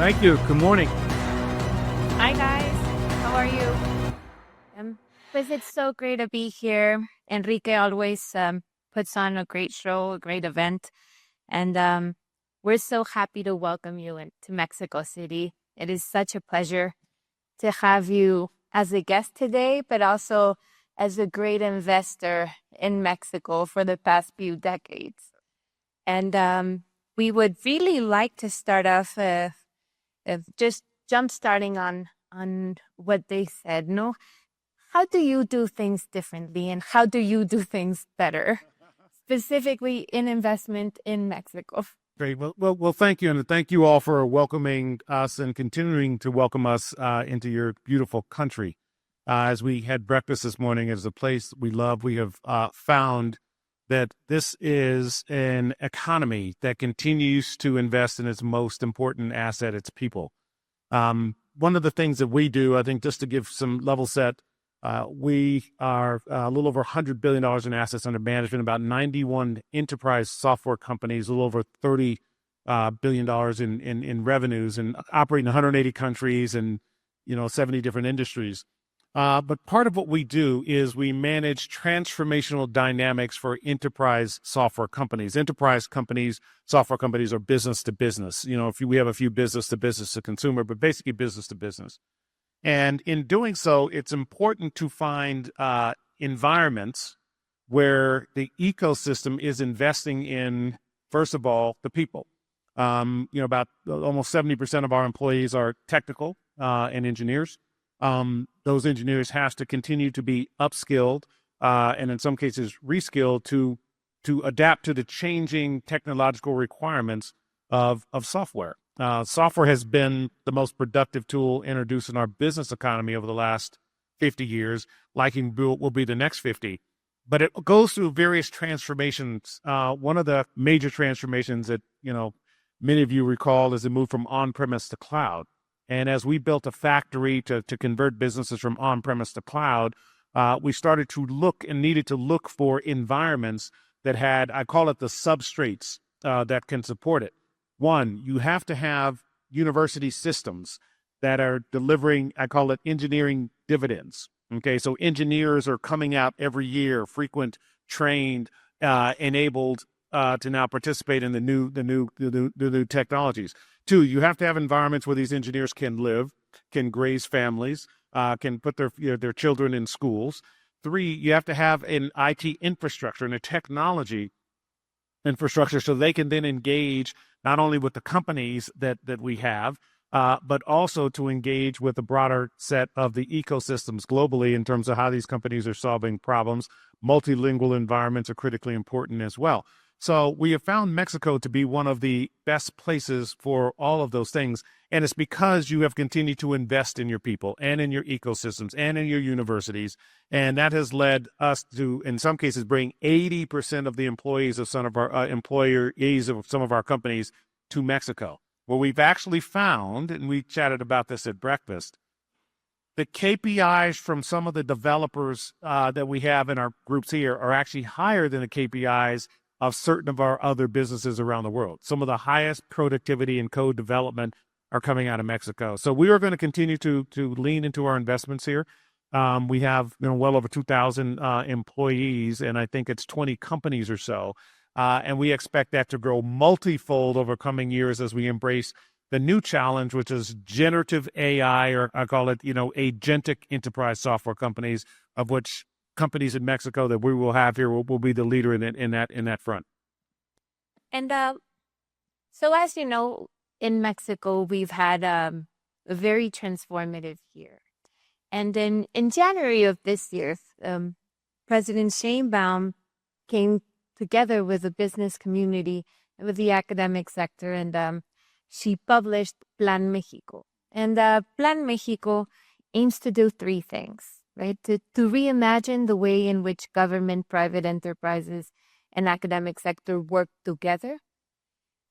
Thank you. Good morning. Hi guys, how are you? Pues it's so great to be here. Enrique always puts on a great show, a great event, and we're so happy to welcome you to Mexico City. It is such a pleasure to have you as a guest today, but also as a great investor in Mexico for the past few decades. And we would really like to start off just jump starting on what they said. No, how do you do things differently, and how do you do things better, specifically in investment in Mexico? Great. Well, thank you. And thank you all for welcoming us and continuing to welcome us into your beautiful country. As we had breakfast this morning, it's a place we love. We have found that this is an economy that continues to invest in its most important asset, its people. One of the things that we do, I think, just to give some level set, we are a little over $100 billion in assets under management, about 91 enterprise software companies, a little over $30 billion in revenues, and operate in 180 countries and 70 different industries. But part of what we do is we manage transformational dynamics for enterprise software companies. Enterprise companies, software companies are business to business. We have a few business to consumer, but basically business to business. And in doing so, it's important to find environments where the ecosystem is investing in, first of all, the people. About almost 70% of our employees are technical and engineers. Those engineers have to continue to be upskilled and in some cases reskilled to adapt to the changing technological requirements of software. Software has been the most productive tool introduced in our business economy over the last 50 years. Likely will be the next 50. But it goes through various transformations. One of the major transformations that many of you recall is the move from on-premise to cloud. And as we built a factory to convert businesses from on-premise to cloud, we started to needed to look for environments that had, I call it the substrates that can support it. One, you have to have university systems that are delivering, I call it engineering dividends. Okay, so engineers are coming out every year, frequent, trained, enabled to now participate in the new technologies. Two, you have to have environments where these engineers can live, can raise families, can put their children in schools. Three, you have to have an IT infrastructure and a technology infrastructure so they can then engage not only with the companies that we have, but also to engage with a broader set of the ecosystems globally in terms of how these companies are solving problems. Multilingual environments are critically important as well. So we have found Mexico to be one of the best places for all of those things. And it's because you have continued to invest in your people and in your ecosystems and in your universities. And that has led us to, in some cases, bring 80% of the employees of some of our employees of some of our companies to Mexico. Well, we've actually found, and we chatted about this at breakfast, the KPIs from some of the developers that we have in our groups here are actually higher than the KPIs of certain of our other businesses around the world. Some of the highest productivity in code development are coming out of Mexico. So we are going to continue to lean into our investments here. We have well over 2,000 employees, and I think it's 20 companies or so. And we expect that to grow multifold over coming years as we embrace the new challenge, which is generative AI, or I call it, agentic enterprise software companies, of which companies in Mexico that we will have here will be the leader in that front. And so, as you know, in Mexico, we've had a very transformative year. And then in January of this year, President Sheinbaum came together with the business community, with the academic sector, and she published Plan Mexico. And Plan Mexico aims to do three things, right? To reimagine the way in which government, private enterprises, and academic sector work together,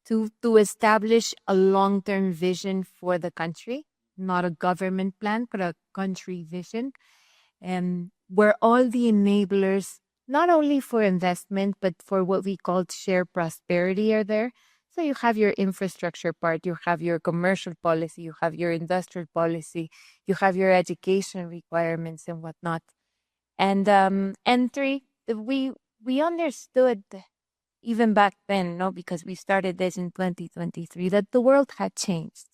to establish a long-term vision for the country, not a government plan, but a country vision, and where all the enablers, not only for investment, but for what we call shared prosperity are there. So you have your infrastructure part, you have your commercial policy, you have your industrial policy, you have your education requirements and whatnot. And three, we understood even back then, no, because we started this in 2023, that the world had changed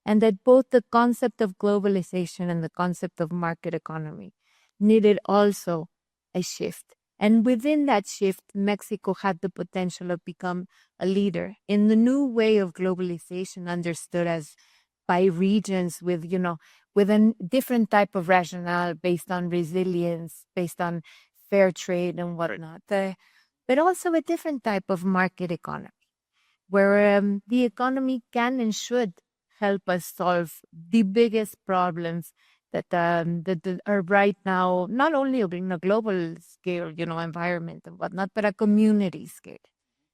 and that both the concept of globalization and the concept of market economy needed also a shift. And within that shift, Mexico had the potential of become a leader in the new way of globalization, understood as by regions with, with a different type of rationale based on resilience, based on fair trade and whatnot. But also a different type of market economy where the economy can and should help us solve the biggest problems that are right now, not only in a global scale, environment and whatnot, but a community scale.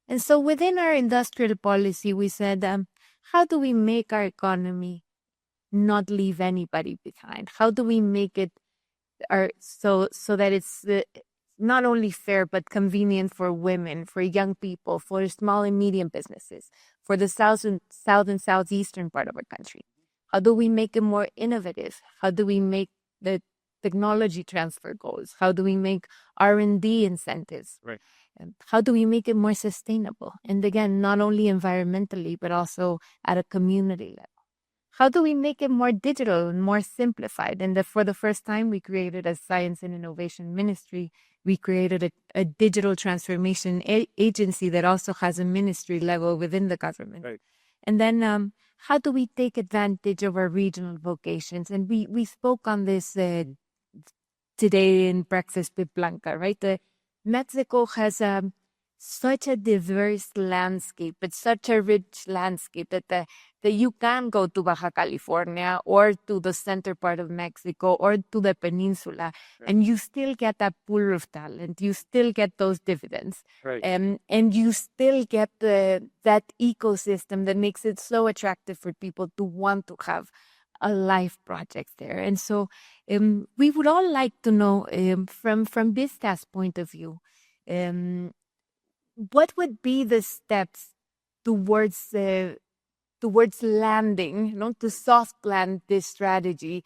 And so within our industrial policy, we said, how do we make our economy not leave anybody behind? How do we make it so that it's not only fair but convenient for women, for young people, for small and medium businesses, for the south and southeastern part of our country? How do we make it more innovative? How do we make the technology transfer goals? How do we make R&D incentives? Right. And how do we make it more sustainable? And again, not only environmentally, but also at a community level. How do we make it more digital and more simplified? And for the first time, we created a science and innovation ministry. We created a digital transformation agency that also has a ministry level within the government. Right. And then how do we take advantage of our regional vocations? And we spoke on this today in Breakfast with Blanca, right? Mexico has such a diverse landscape. It's such a rich landscape that you can go to Baja California or to the center part of Mexico or to the peninsula, and you still get that pool of talent. You still get those dividends. Right. And you still get that ecosystem that makes it so attractive for people to want to have a life project there. And so we would all like to know from Vista's point of view, what would be the steps towards landing, to soft land this strategy,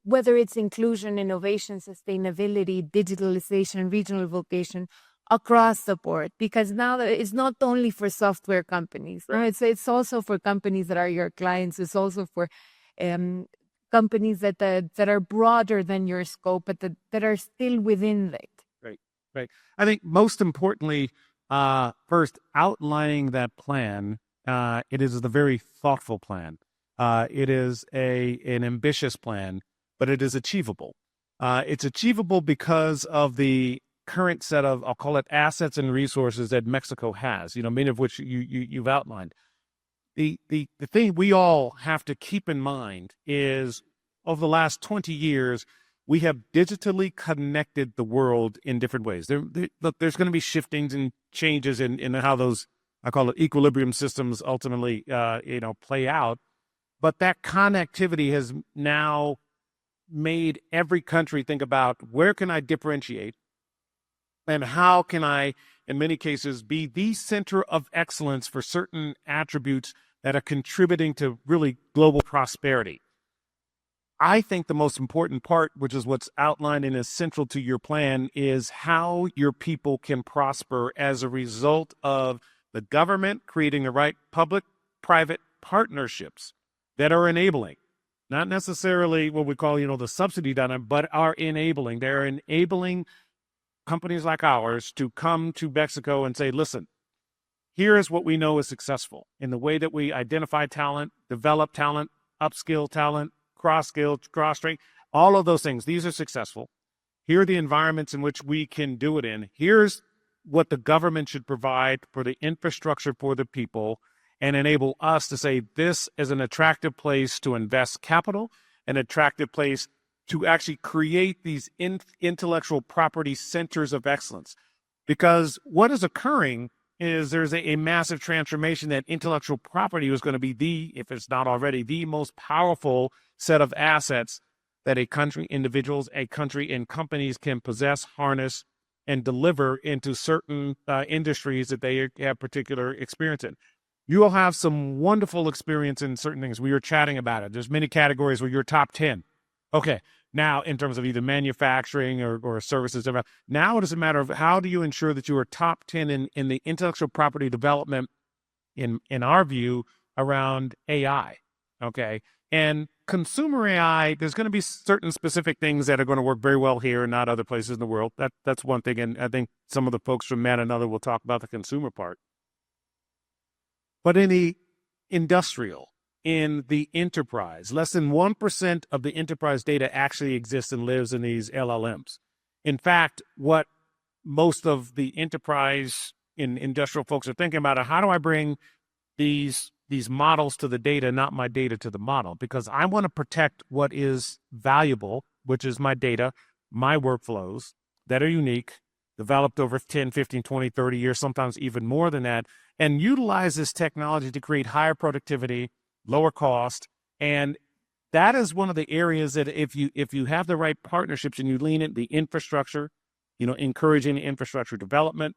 whether it's inclusion, innovation, sustainability, digitalization, regional vocation, across the board? Because now it's not only for software companies, right? It's also for companies that are your clients. It's also for companies that are broader than your scope, but that are still within it. Right. I think most importantly, first, outlining that plan, it is a very thoughtful plan. It is an ambitious plan, but it is achievable. It's achievable because of the current set of, I'll call it, assets and resources that Mexico has, many of which you've outlined. The thing we all have to keep in mind is over the last 20 years, we have digitally connected the world in different ways. There's going to be shiftings and changes in how those, I call it, equilibrium systems ultimately, play out. But that connectivity has now made every country think about, where can I differentiate and how can I, in many cases, be the center of excellence for certain attributes that are contributing to really global prosperity. I think the most important part, which is what's outlined and is central to your plan, is how your people can prosper as a result of the government creating the right public-private partnerships that are enabling, not necessarily what we call, the subsidy done, but are enabling. They're enabling companies like ours to come to Mexico and say, listen, here is what we know is successful in the way that we identify talent, develop talent, upskill talent, cross-skill, cross-train, all of those things. These are successful. Here are the environments in which we can do it in. Here's what the government should provide for the infrastructure for the people and enable us to say this is an attractive place to invest capital, an attractive place to actually create these intellectual property centers of excellence. Because what is occurring is there's a massive transformation that intellectual property was going to be if it's not already, the most powerful set of assets that a country, individuals, a country, and companies can possess, harness, and deliver into certain industries that they have particular experience in. you will have some wonderful experience in certain things. We were chatting about it. There's many categories where you're top 10. Okay. Now, in terms of either manufacturing or services, now it is a matter of how do you ensure that you are top 10 in the intellectual property development, in our view, around AI. Okay. And consumer AI, there's going to be certain specific things that are going to work very well here and not other places in the world. That's one thing. And I think some of the folks from Man Another will talk about the consumer part. But in the industrial, in the enterprise, less than 1% of the enterprise data actually exists and lives in these LLMs. In fact, what most of the enterprise in industrial folks are thinking about are how do I bring these models to the data, not my data to the model, because I want to protect what is valuable, which is my data, my workflows that are unique, developed over 10, 15, 20, 30 years, sometimes even more than that, and utilize this technology to create higher productivity, lower cost. And that is one of the areas that if you have the right partnerships and you lean into the infrastructure, encouraging infrastructure development,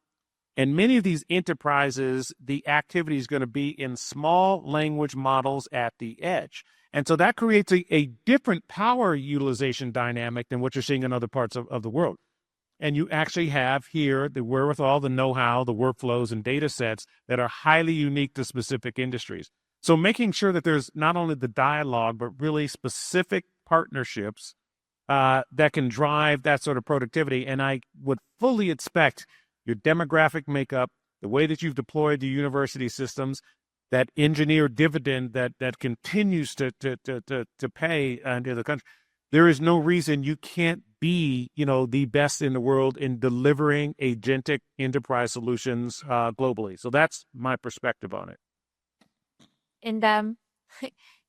and many of these enterprises, the activity is going to be in small language models at the edge. And so that creates a different power utilization dynamic than what you're seeing in other parts of the world. And you actually have here the wherewithal, the know-how, the workflows and data sets that are highly unique to specific industries. So making sure that there's not only the dialogue, but really specific partnerships that can drive that sort of productivity. And I would fully expect your demographic makeup, the way that you've deployed the university systems, that engineer dividend that continues to pay into the country. There is no reason you can't be, the best in the world in delivering agentic enterprise solutions globally. So that's my perspective on it. And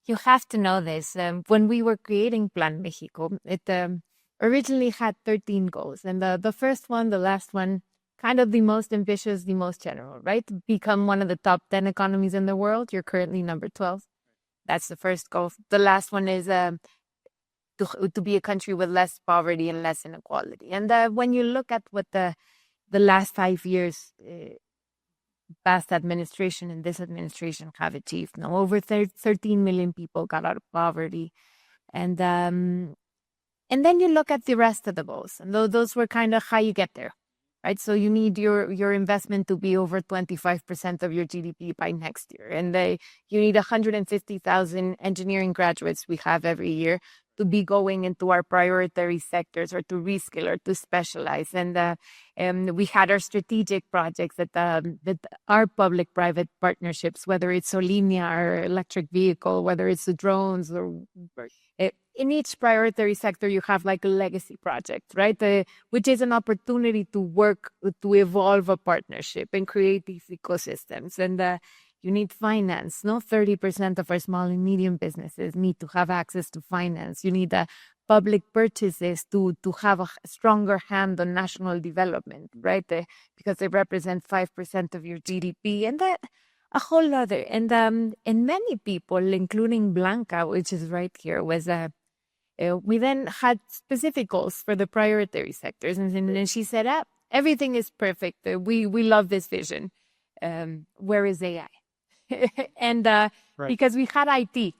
you have to know this. When we were creating Plan Mexico, it originally had 13 goals. And the first one, the last one, kind of the most ambitious, the most general, right? Become one of the top 10 economies in the world. You're currently number 12. That's the first goal. The last one is to be a country with less poverty and less inequality. And when you look at what the last 5 years past administration and this administration have achieved, now over 13 million people got out of poverty. And then you look at the rest of the goals, and those were kind of how you get there. Right, so you need your investment to be over 25% of your GDP by next year, and you need 150,000 engineering graduates we have every year to be going into our priority sectors or to reskill or to specialize. And we had our strategic projects that are public-private partnerships, whether it's Solinia or electric vehicle, whether it's the drones or. In each priority sector, you have like a legacy project, right? Which is an opportunity to work, to evolve a partnership and create these ecosystems. And you need finance, no? 30% of our small and medium businesses need to have access to finance. You need public purchases to have a stronger hand on national development, right? Because they represent 5% of your GDP. And that a whole other. And many people, including Blanca, which is right here, was we then had specific goals for the priority sectors. And then she said, everything is perfect. We love this vision. Where is AI? And right. Because we had IT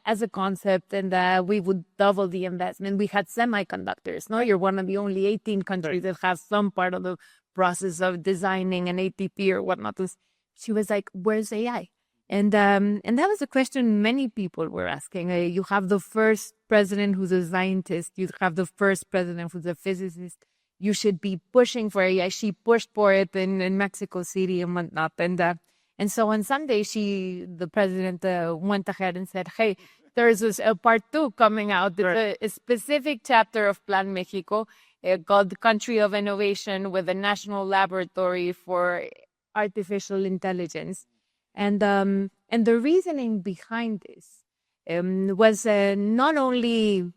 as a concept, and we would double the investment. We had semiconductors. No, you're one of the only 18 countries that have some part of the process of designing an ATP or whatnot. She was like, where's AI? And that was a question many people were asking. You have the first president who's a scientist. You have the first president who's a physicist. You should be pushing for AI. She pushed for it in Mexico City and whatnot. And so on Sunday, the president went ahead and said, hey, there's a part 2 coming out. Right. A specific chapter of Plan Mexico called the Country of Innovation with a national laboratory for artificial intelligence. And the reasoning behind this was not only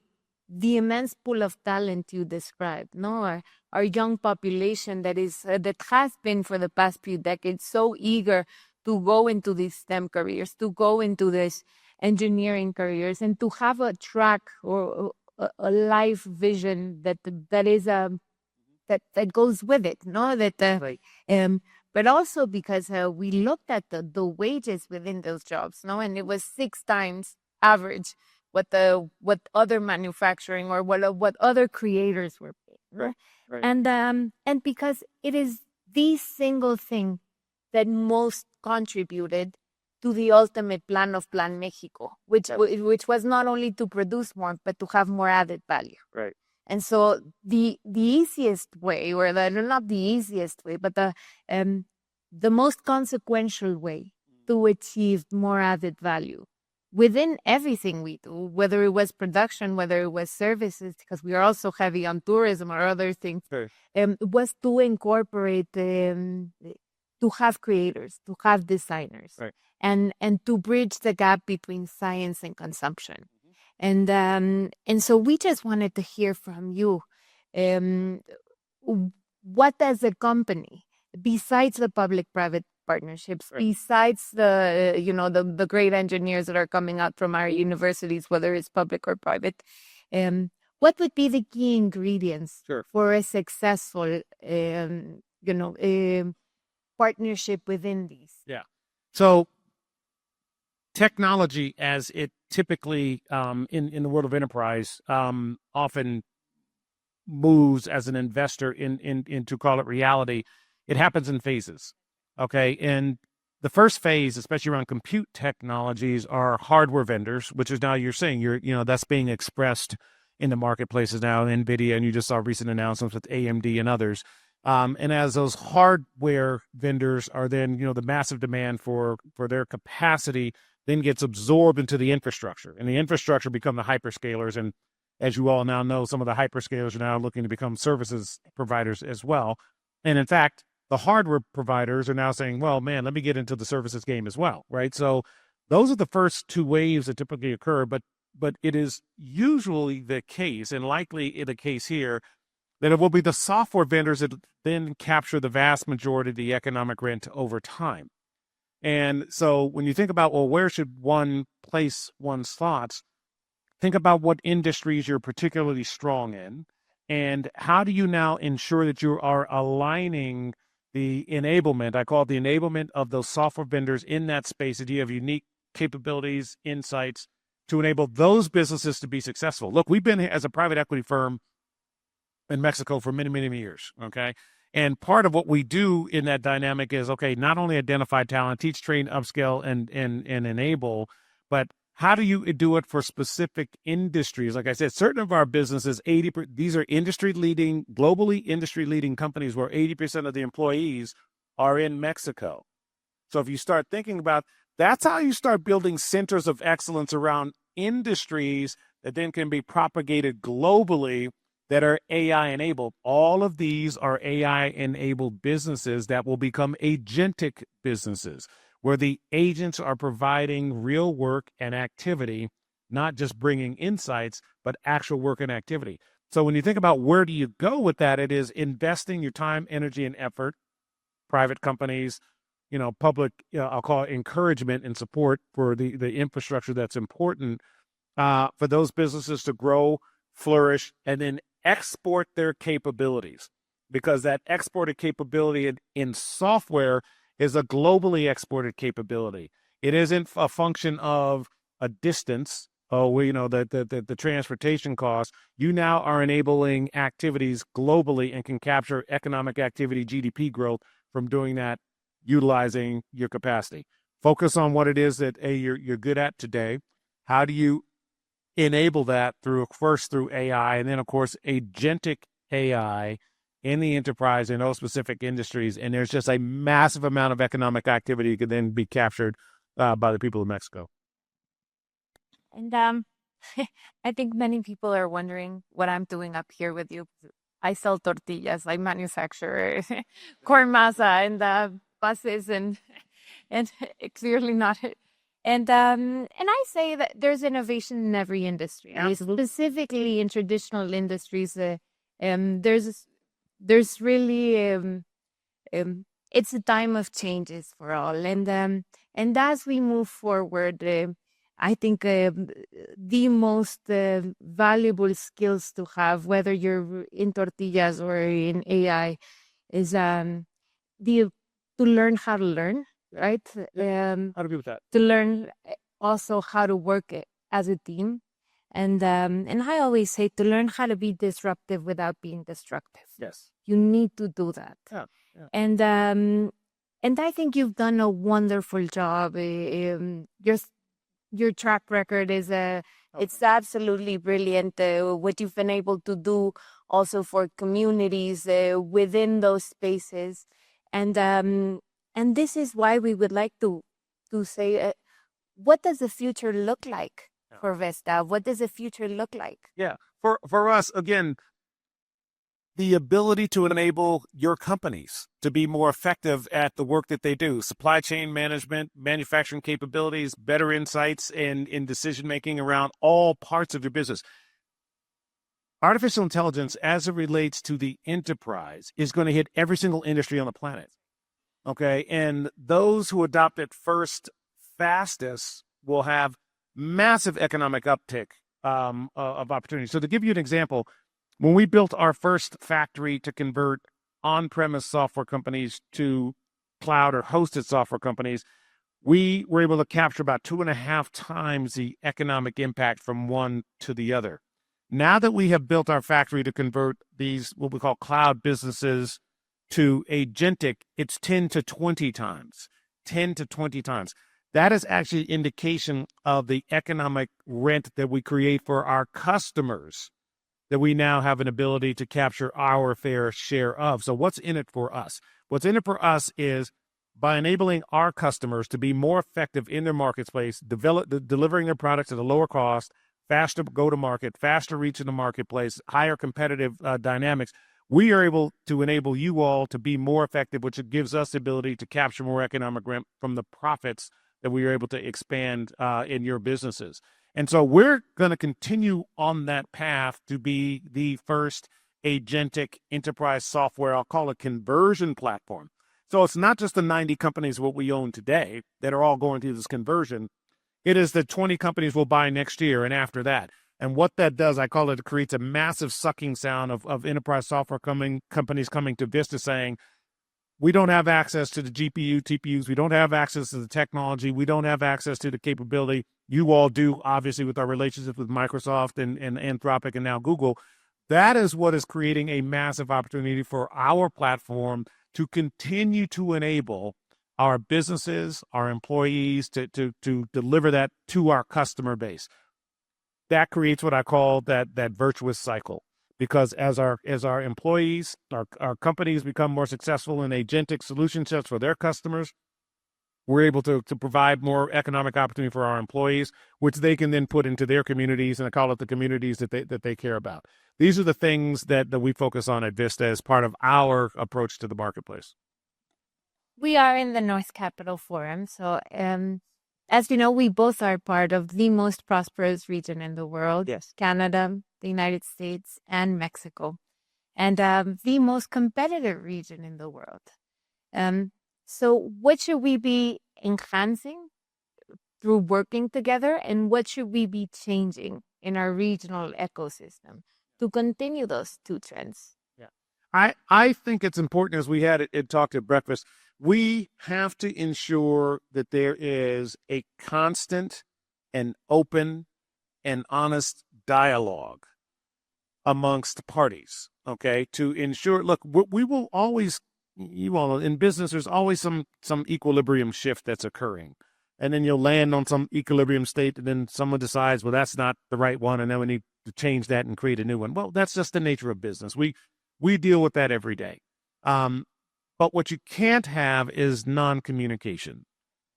the immense pool of talent you described, no, our young population that has been for the past few decades so eager to go into these STEM careers, to go into these engineering careers, and to have a track or a life vision that is that goes with it, no, that. Right. but also because we looked at the wages within those jobs, no, and it was 6 times average what other manufacturing or what other creators were paid. Right. And because it is the single thing that most contributed to the ultimate plan of Plan Mexico, which was not only to produce more, but to have more added value. Right. And so the easiest way, or not the easiest way, but the most consequential way to achieve more added value within everything we do, whether it was production, whether it was services, because we are also heavy on tourism or other things, was to incorporate, to have creators, to have designers, right, and to bridge the gap between science and consumption. And so we just wanted to hear from you. What as a company, besides the public-private partnerships, besides the great engineers that are coming out from our universities, whether it's public or private, what would be the key ingredients for a successful, partnership within these? Yeah. So technology, as it typically in the world of enterprise, often moves as an investor into call it reality. It happens in phases. Okay. And the first phase, especially around compute technologies, are hardware vendors, which is now you're saying that's being expressed in the marketplaces now, NVIDIA, and you just saw recent announcements with AMD and others. And as those hardware vendors are then, the massive demand for their capacity then gets absorbed into the infrastructure, and the infrastructure become the hyperscalers. And as you all now know, some of the hyperscalers are now looking to become services providers as well. And in fact, the hardware providers are now saying, well, man, let me get into the services game as well, right? So those are the first two waves that typically occur, but it is usually the case, and likely the case here, that it will be the software vendors that then capture the vast majority of the economic rent over time. And so when you think about, well, where should one place one's thoughts, think about what industries you're particularly strong in, and how do you now ensure that you are aligning the enablement, I call it the enablement of those software vendors in that space, that you have unique capabilities, insights to enable those businesses to be successful. Look, we've been as a private equity firm in Mexico for many, many years, okay? And part of what we do in that dynamic is, okay, not only identify talent, teach, train, upscale, and enable, but how do you do it for specific industries? Like I said, certain of our businesses, these are industry-leading, globally industry-leading companies where 80% of the employees are in Mexico. So if you start thinking about, that's how you start building centers of excellence around industries that then can be propagated globally that are AI-enabled. All of these are AI-enabled businesses that will become agentic businesses, where the agents are providing real work and activity, not just bringing insights, but actual work and activity. So when you think about where do you go with that, it is investing your time, energy, and effort, private companies, public, I'll call it encouragement and support for the infrastructure that's important for those businesses to grow, flourish, and then export their capabilities, because that exported capability in software is a globally exported capability. It isn't a function of a distance. The transportation costs. You now are enabling activities globally and can capture economic activity, GDP growth from doing that, utilizing your capacity. Focus on what it is that you're good at today. How do you enable that through AI, and then of course agentic AI in the enterprise in those specific industries, and there's just a massive amount of economic activity that can then be captured by the people of Mexico. And I think many people are wondering what I'm doing up here with you. I sell tortillas, I manufacture corn masa and buses, and clearly not. And I say that there's innovation in every industry. Absolutely. Specifically in traditional industries, there's really it's a time of changes for all. And as we move forward, I think the most valuable skills to have, whether you're in tortillas or in AI, is the to learn how to learn, right? How do with that? To learn also how to work it as a team. And I always say to learn how to be disruptive without being destructive. Yes. You need to do that. Yeah. Yeah. And I think you've done a wonderful job. Your track record is it's absolutely brilliant. What you've been able to do also for communities within those spaces, and this is why we would like to say, what does the future look like for Vista? What does the future look like? Yeah, for us again, the ability to enable your companies to be more effective at the work that they do, supply chain management, manufacturing capabilities, better insights in decision making around all parts of your business. Artificial intelligence, as it relates to the enterprise, is going to hit every single industry on the planet. Okay, and those who adopt it first, fastest, will have massive economic uptick of opportunity. So to give you an example, when we built our first factory to convert on-premise software companies to cloud or hosted software companies, we were able to capture about 2.5 times the economic impact from one to the other. Now that we have built our factory to convert these, what we call cloud businesses, to agentic, it's 10 to 20 times. 10 to 20 times. That is actually an indication of the economic rent that we create for our customers, that we now have an ability to capture our fair share of. So what's in it for us? What's in it for us is by enabling our customers to be more effective in their marketplace, delivering their products at a lower cost, faster go-to-market, faster reach in the marketplace, higher competitive dynamics, we are able to enable you all to be more effective, which gives us the ability to capture more economic rent from the profits that we are able to expand in your businesses. And so we're going to continue on that path to be the first agentic enterprise software, I'll call it conversion platform. So it's not just the 90 companies what we own today that are all going through this conversion. It is the 20 companies we'll buy next year and after that. And what that does, I call it creates a massive sucking sound of enterprise software companies coming to Vista saying, we don't have access to the GPU, TPUs. We don't have access to the technology. We don't have access to the capability. You all do, obviously, with our relationship with Microsoft and Anthropic and now Google. That is what is creating a massive opportunity for our platform to continue to enable our businesses, our employees to deliver that to our customer base. That creates what I call that virtuous cycle. Because as our employees, our companies become more successful in agentic solution sets for their customers, we're able to provide more economic opportunity for our employees, which they can then put into their communities, and I call it the communities that they care about. These are the things that we focus on at Vista as part of our approach to the marketplace. We are in the North Capital Forum, so as you know, we both are part of the most prosperous region in the world. Yes. Canada, the United States, and Mexico, and the most competitive region in the world. So what should we be enhancing through working together, and what should we be changing in our regional ecosystem to continue those two trends? Yeah, I think it's important, as we had it talked at breakfast, we have to ensure that there is a constant and open and honest dialogue amongst parties, okay, to ensure, look, we will always, you all, in business, there's always some equilibrium shift that's occurring. And then you'll land on some equilibrium state, and then someone decides, well, that's not the right one, and then we need to change that and create a new one. Well, that's just the nature of business. We deal with that every day. But what you can't have is non-communication.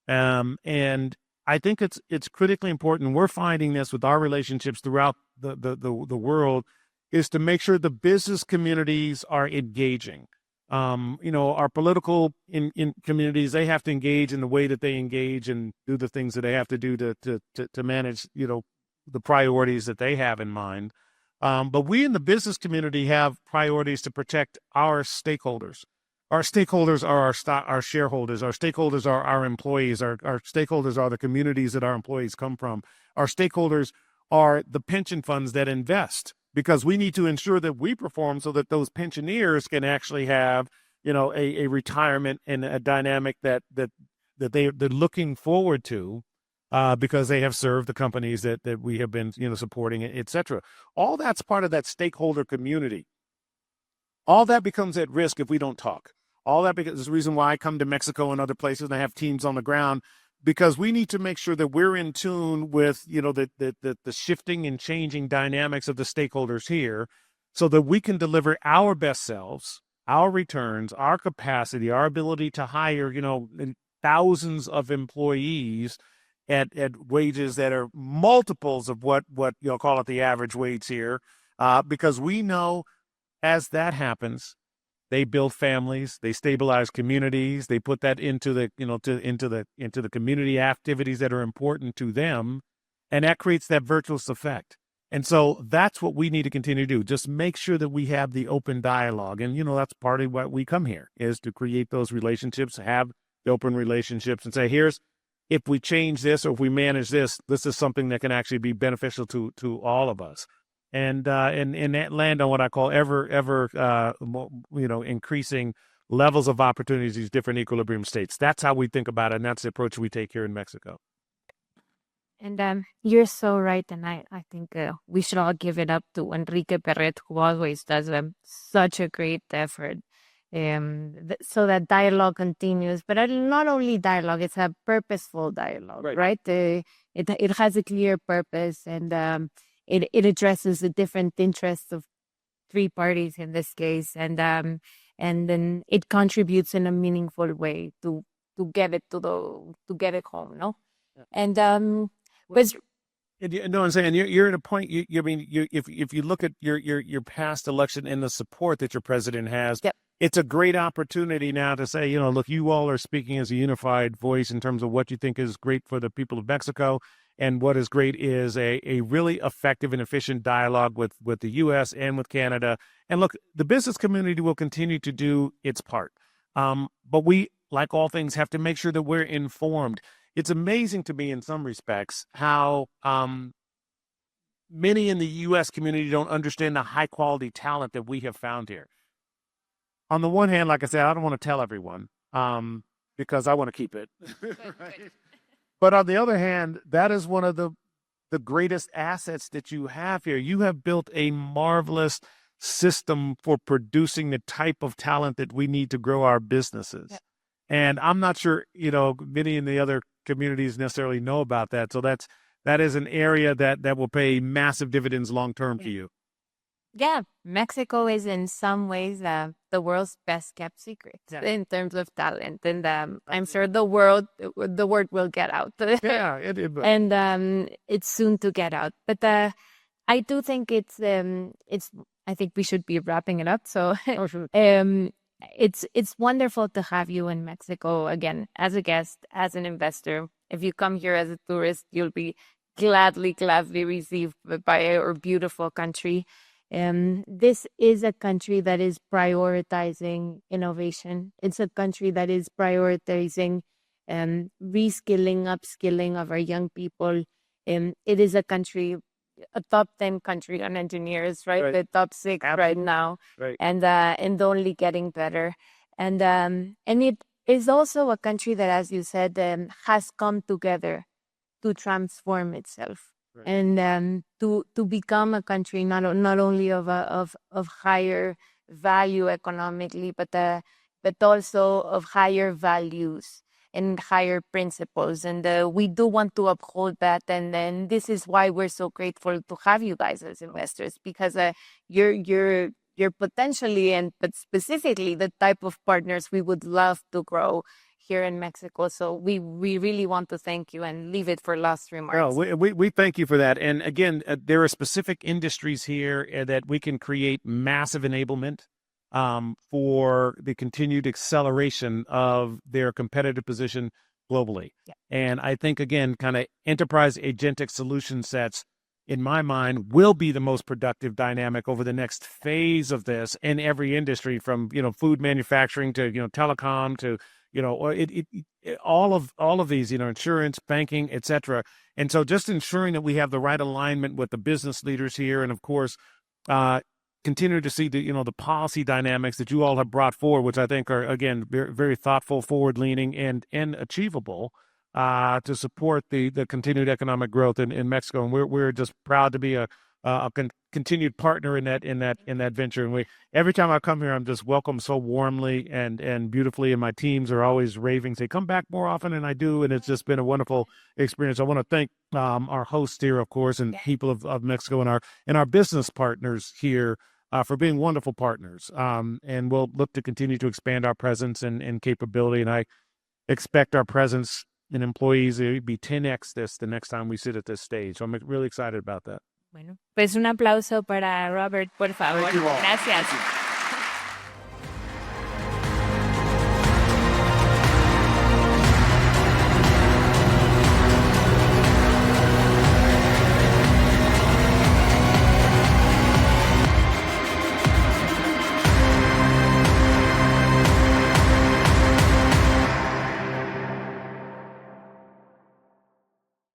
And I think it's critically important. We're finding this with our relationships throughout the world, is to make sure the business communities are engaging. Our political in communities, they have to engage in the way that they engage and do the things that they have to do to manage, the priorities that they have in mind. But we in the business community have priorities to protect our stakeholders. Our stakeholders are our shareholders. Our stakeholders are our employees. Our stakeholders are the communities that our employees come from. Our stakeholders are the pension funds that invest, because we need to ensure that we perform so that those pensioners can actually have a retirement and a dynamic that they're looking forward to, because they have served the companies that we have been, supporting, et cetera. All that's part of that stakeholder community. All that becomes at risk if we don't talk. All that because is the reason why I come to Mexico and other places and I have teams on the ground, because we need to make sure that we're in tune with, the shifting and changing dynamics of the stakeholders here, so that we can deliver our best selves, our returns, our capacity, our ability to hire, thousands of employees at wages that are multiples of what you'll call it the average wage here, because we know as that happens, they build families, they stabilize communities, they put that into the into the community activities that are important to them, and that creates that virtuous effect. And so that's what we need to continue to do. Just make sure that we have the open dialogue, and that's part of what we come here, is to create those relationships, have the open relationships, and say, if we change this or if we manage this, this is something that can actually be beneficial to all of us. And that land on what I call ever increasing levels of opportunities, these different equilibrium states. That's how we think about it, and that's the approach we take here in Mexico. And you're so right, and I think we should all give it up to Enrique Perret, who always does such a great effort. So that dialogue continues, but not only dialogue, it's a purposeful dialogue, right? It has a clear purpose, and it addresses the different interests of three parties in this case, and then it contributes in a meaningful way to get it to get it home, no? Yeah. And was no, I'm saying you're at a point. If you look at your past election and the support that your president has, yep. It's a great opportunity now to say, look, you all are speaking as a unified voice in terms of what you think is great for the people of Mexico. And what is great is a really effective and efficient dialogue with the U.S. and with Canada. And look, the business community will continue to do its part. But we, like all things, have to make sure that we're informed. It's amazing to me in some respects how many in the U.S. community don't understand the high quality talent that we have found here. On the one hand, like I said, I don't want to tell everyone because I want to keep it. Right? But on the other hand, that is one of the greatest assets that you have here. You have built a marvelous system for producing the type of talent that we need to grow our businesses. Yep. And I'm not sure, many in the other communities necessarily know about that. So that is an area that will pay massive dividends long term for you. Yeah, Mexico is in some ways the world's best kept secret in terms of talent, and I'm sure the word will get out. Yeah, and it's soon to get out. But I do think it's. I think we should be wrapping it up. So, it's wonderful to have you in Mexico again as a guest, as an investor. If you come here as a tourist, you'll be gladly received by our beautiful country. This is a country that is prioritizing innovation. It's a country that is prioritizing reskilling, upskilling of our young people. It is a country, a top 10 country on engineers, right? The top 6 right now, and only getting better. And it is also a country that, as you said, has come together to transform itself. Right. And to become a country not only of higher value economically, but also of higher values and higher principles. And we do want to uphold that. And then this is why we're so grateful to have you guys as investors, because you're potentially but specifically the type of partners we would love to grow here in Mexico. So we really want to thank you and leave it for last remarks. Well, we thank you for that. And again, there are specific industries here that we can create massive enablement for the continued acceleration of their competitive position globally. Yeah. And I think, again, kind of enterprise agentic solution sets, in my mind, will be the most productive dynamic over the next phase of this in every industry, from food manufacturing to telecom to all of these, insurance, banking, etc. And so just ensuring that we have the right alignment with the business leaders here. And of course, continue to see the policy dynamics that you all have brought forward, which I think are, again, very, very thoughtful, forward-leaning, and achievable to support the continued economic growth in Mexico. And we're just proud to be a continued partner in that venture. And every time I come here, I'm just welcomed so warmly and beautifully. And my teams are always raving, say, come back more often, and I do. And it's just been a wonderful experience. I want to thank our hosts here, of course, and people of Mexico, and our business partners here for being wonderful partners. And we'll look to continue to expand our presence and capability. And I expect our presence and employees to be 10x the next time we sit at this stage. So I'm really excited about that. Bueno, pues un aplauso para Robert, por favor. Thank you all. Gracias.